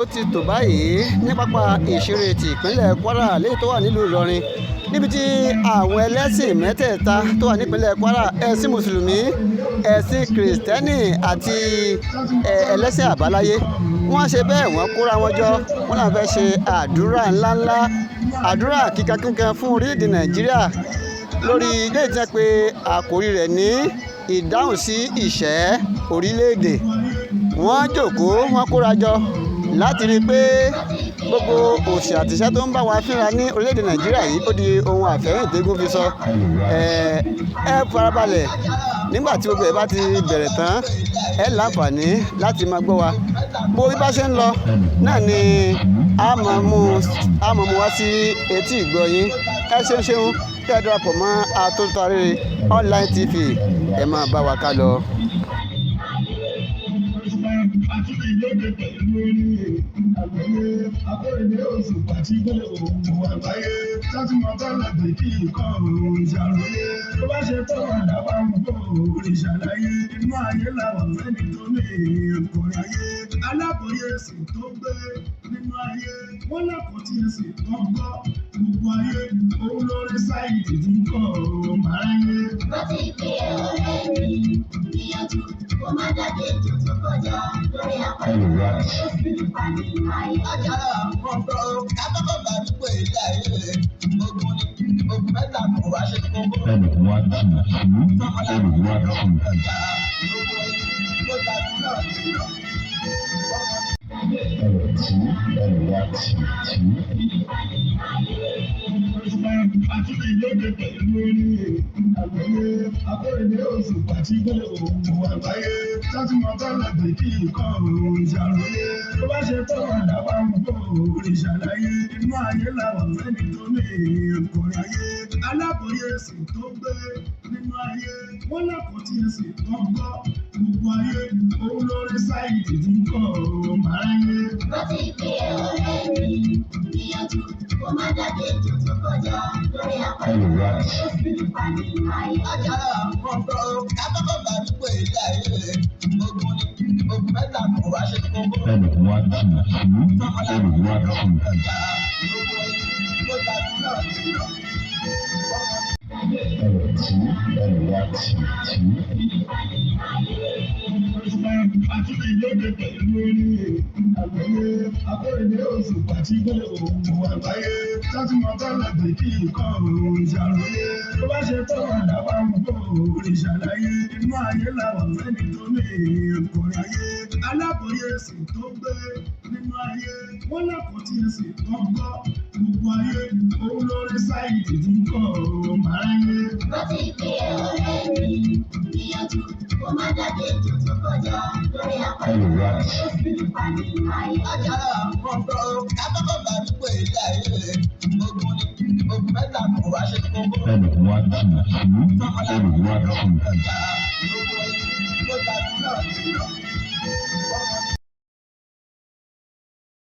Ó ti tò báyìí ní pápá ìṣeré ti ìpínlẹ̀ Kwara léyìí tó wà nílùú Ìlọrin níbi tí àwọn ẹlẹ́sìn mẹ́tẹ̀ẹ̀ta tó wà nípínlẹ̀ Kwara ẹ̀sìn Mùsùlùmí, ẹ̀sìn Kristẹni àti ẹlẹ́sìn àbáláyé wọ́n ṣe bẹ́ẹ̀ wọ́n kóra wọn jọ wọ́n náà fẹ́ ṣe àdúrà ńláńlá, àdúrà kíkankíkan fún orílẹ̀-èdè Nàìjíríà lórí ilé ìjẹ́ pé àkòrí rẹ̀ ní ìdáhùn sí ìṣẹ́ orílẹ̀-èdè. Wọ́n jókòó, wọ́n kóra jọ láti rí i pé gbogbo òṣì àtìṣẹ́ tó ń bá wa fínra ní orílẹ̀-èdè Nàìjíríà yìí ó di ohun àfẹ̀yìntégún fi sọ. Ẹ farabalẹ̀ nígbà tí gbogbo ẹ̀ bá ti bẹ̀rẹ̀ tán ẹ láǹfààní láti máa gbọ́ wa. Bó bí bá ṣe ń lọ náà ni a máa mú wá sí etí ìgbọ́ yín. Ẹ ṣeun tẹ́ ẹ darapọ̀ mọ́ Atótó Arére online TV, ẹ máa bá wa ká lọ. Abẹ́rẹ́ oṣù pàtí gbọ́dọ̀ òun àgbáyé láti máa bá làgbé kí nǹkan òun ṣàròyé. Tó bá ṣe tó padà wá ń bọ̀ orí ṣàlàyé. Inú ayé làwọn fẹ́ni tó ní ìkórè ayé. Alábòye ẹ̀sìn tó gbé nínú ayé. Wọ́n lákòótì ẹ̀sìn tó gbọ́ gbogbo ayé. Òun lórí sáìdì tí ń kọ́ òun máráyé. Rántí pé ọ̀rẹ́ mi gbìyànjú kó má dàgbé tó tó kọjá lórí àpẹẹrẹ ó sì ní pàdé ayé. Àjàrà ọ̀pọ̀ kábàbà bá dúpọ̀ èdè ayé ogun mẹ́ta kò wá ṣe kókó. Abẹ́rẹ́ oṣù pàtí gbọ́dọ̀ òun àgbáyé láti máa bá làgbé kí nǹkan òun ṣàròyé. Tó bá ṣe tó padà wá ń bọ̀ orí ṣàlàyé. Inú ayé làwọn fẹ́ni tó ní ìkórè ayé. Alábòye ẹ̀sìn tó gbé nínú ayé. Wọ́n lákòótì ẹ̀sìn tó gbọ́ gbogbo ayé. Òun lórí sáìdì tí ń kọ́ òun máráyé. Rántí pé ọ̀rẹ́ mi gbìyànjú kó má dàgbé tó tó kọjá lórí àpẹẹrẹ ó sì ní pàdé ayé. Àjàrà ọ̀pọ̀ kábàbà bá dúpọ̀ èdè ayé ogun mẹ́ta kò wá ṣe kókó. Abẹ́rẹ́ oṣù pàtí gbọ́dọ̀ òun àgbáyé láti máa bá làgbé kí nǹkan òun ṣàròyé. Tó bá ṣe tó padà wá ń bọ̀ orí ṣàlàyé. Inú ayé làwọn fẹ́ni tó ní ìkórè ayé. Alábòye ẹ̀sìn tó gbé nínú ayé. Wọ́n lákòótì ẹ̀sìn tó gbọ́ gbogbo ayé. Òun lórí sáìdì tí ń kọ́ òun máráyé. Rántí pé ọ̀rẹ́ mi gbìyànjú kó má dàgbé tó tó kọjá lórí àpẹẹrẹ ó sì ní pàdé ayé. Àjàrà ọ̀pọ̀ kábàbà bá dúpọ̀ èdè ayé ogun mẹ́ta kò wá ṣe kókó.